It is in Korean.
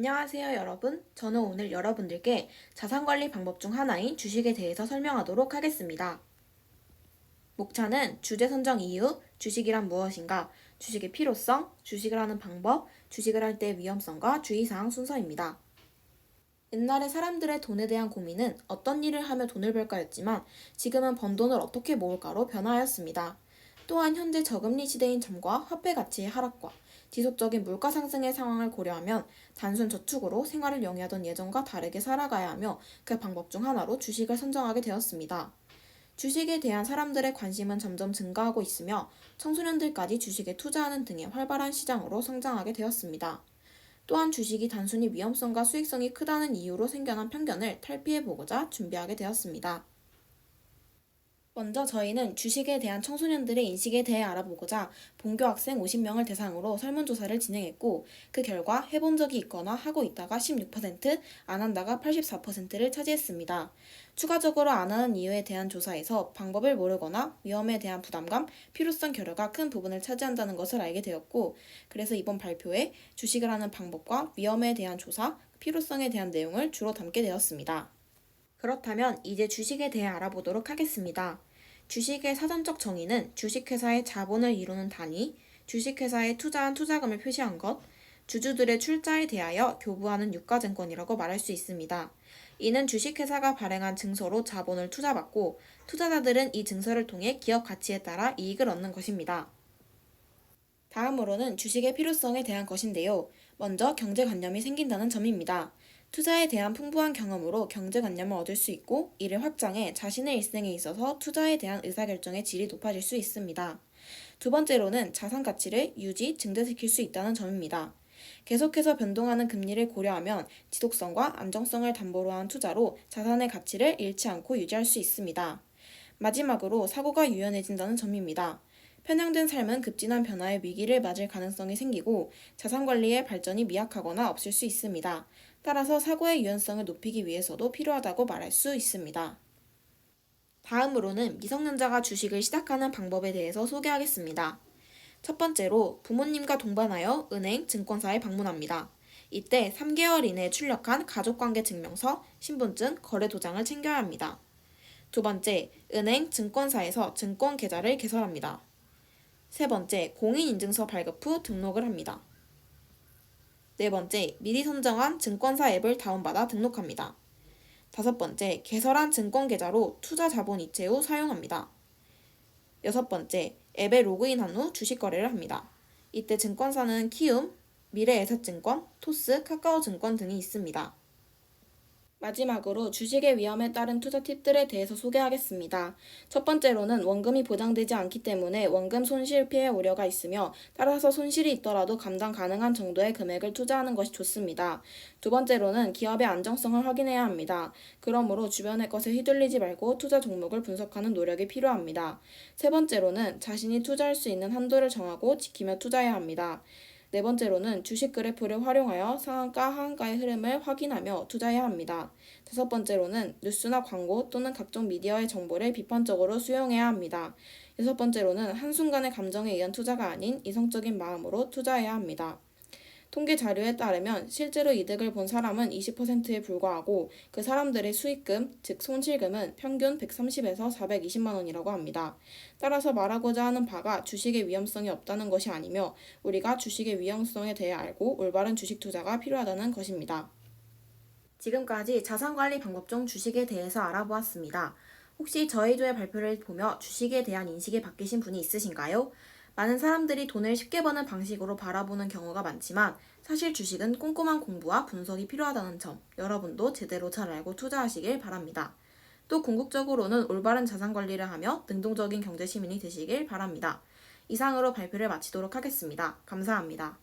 안녕하세요, 여러분. 저는 오늘 여러분들께 자산관리 방법 중 하나인 주식에 대해서 설명하도록 하겠습니다. 목차는 주제 선정 이유, 주식이란 무엇인가, 주식의 필요성, 주식을 하는 방법, 주식을 할 때의 위험성과 주의사항 순서입니다. 옛날에 사람들의 돈에 대한 고민은 어떤 일을 하며 돈을 벌까였지만 지금은 번 돈을 어떻게 모을까로 변화하였습니다. 또한 현재 저금리 시대인 점과 화폐 가치의 하락과 지속적인 물가 상승의 상황을 고려하면 단순 저축으로 생활을 영위하던 예전과 다르게 살아가야 하며 그 방법 중 하나로 주식을 선정하게 되었습니다. 주식에 대한 사람들의 관심은 점점 증가하고 있으며 청소년들까지 주식에 투자하는 등의 활발한 시장으로 성장하게 되었습니다. 또한 주식이 단순히 위험성과 수익성이 크다는 이유로 생겨난 편견을 탈피해보고자 준비하게 되었습니다. 먼저 저희는 주식에 대한 청소년들의 인식에 대해 알아보고자 본교 학생 50명을 대상으로 설문조사를 진행했고 그 결과 해본 적이 있거나 하고 있다가 16%, 안 한다가 84%를 차지했습니다. 추가적으로 안 하는 이유에 대한 조사에서 방법을 모르거나 위험에 대한 부담감, 필요성 결여가 큰 부분을 차지한다는 것을 알게 되었고 그래서 이번 발표에 주식을 하는 방법과 위험에 대한 조사, 필요성에 대한 내용을 주로 담게 되었습니다. 그렇다면 이제 주식에 대해 알아보도록 하겠습니다. 주식의 사전적 정의는 주식회사의 자본을 이루는 단위, 주식회사에 투자한 투자금을 표시한 것, 주주들의 출자에 대하여 교부하는 유가증권이라고 말할 수 있습니다. 이는 주식회사가 발행한 증서로 자본을 투자받고 투자자들은 이 증서를 통해 기업 가치에 따라 이익을 얻는 것입니다. 다음으로는 주식의 필요성에 대한 것인데요. 먼저 경제관념이 생긴다는 점입니다. 투자에 대한 풍부한 경험으로 경제관념을 얻을 수 있고 이를 확장해 자신의 일생에 있어서 투자에 대한 의사결정의 질이 높아질 수 있습니다. 두 번째로는 자산 가치를 유지, 증대시킬 수 있다는 점입니다. 계속해서 변동하는 금리를 고려하면 지속성과 안정성을 담보로 한 투자로 자산의 가치를 잃지 않고 유지할 수 있습니다. 마지막으로 사고가 유연해진다는 점입니다. 편향된 삶은 급진한 변화의 위기를 맞을 가능성이 생기고 자산관리의 발전이 미약하거나 없을 수 있습니다. 따라서 사고의 유연성을 높이기 위해서도 필요하다고 말할 수 있습니다. 다음으로는 미성년자가 주식을 시작하는 방법에 대해서 소개하겠습니다. 첫 번째로 부모님과 동반하여 은행, 증권사에 방문합니다. 이때 3개월 이내에 출력한 가족관계 증명서, 신분증, 거래도장을 챙겨야 합니다. 두 번째, 은행, 증권사에서 증권 계좌를 개설합니다. 세 번째, 공인인증서 발급 후 등록을 합니다. 네 번째, 미리 선정한 증권사 앱을 다운받아 등록합니다. 다섯 번째, 개설한 증권 계좌로 투자 자본 이체 후 사용합니다. 여섯 번째, 앱에 로그인한 후 주식 거래를 합니다. 이때 증권사는 키움, 미래에셋증권, 토스, 카카오증권 등이 있습니다. 마지막으로 주식의 위험에 따른 투자 팁들에 대해서 소개하겠습니다. 첫 번째로는 원금이 보장되지 않기 때문에 원금 손실 피해 우려가 있으며 따라서 손실이 있더라도 감당 가능한 정도의 금액을 투자하는 것이 좋습니다. 두 번째로는 기업의 안정성을 확인해야 합니다. 그러므로 주변의 것에 휘둘리지 말고 투자 종목을 분석하는 노력이 필요합니다. 세 번째로는 자신이 투자할 수 있는 한도를 정하고 지키며 투자해야 합니다. 네 번째로는 주식 그래프를 활용하여 상한가, 하한가의 흐름을 확인하며 투자해야 합니다. 다섯 번째로는 뉴스나 광고 또는 각종 미디어의 정보를 비판적으로 수용해야 합니다. 여섯 번째로는 한순간의 감정에 의한 투자가 아닌 이성적인 마음으로 투자해야 합니다. 통계 자료에 따르면 실제로 이득을 본 사람은 20%에 불과하고 그 사람들의 수익금, 즉 손실금은 평균 130에서 420만 원이라고 합니다. 따라서 말하고자 하는 바가 주식의 위험성이 없다는 것이 아니며 우리가 주식의 위험성에 대해 알고 올바른 주식 투자가 필요하다는 것입니다. 지금까지 자산관리 방법 중 주식에 대해서 알아보았습니다. 혹시 저희 조의 발표를 보며 주식에 대한 인식이 바뀌신 분이 있으신가요? 많은 사람들이 돈을 쉽게 버는 방식으로 바라보는 경우가 많지만 사실 주식은 꼼꼼한 공부와 분석이 필요하다는 점 여러분도 제대로 잘 알고 투자하시길 바랍니다. 또 궁극적으로는 올바른 자산 관리를 하며 능동적인 경제 시민이 되시길 바랍니다. 이상으로 발표를 마치도록 하겠습니다. 감사합니다.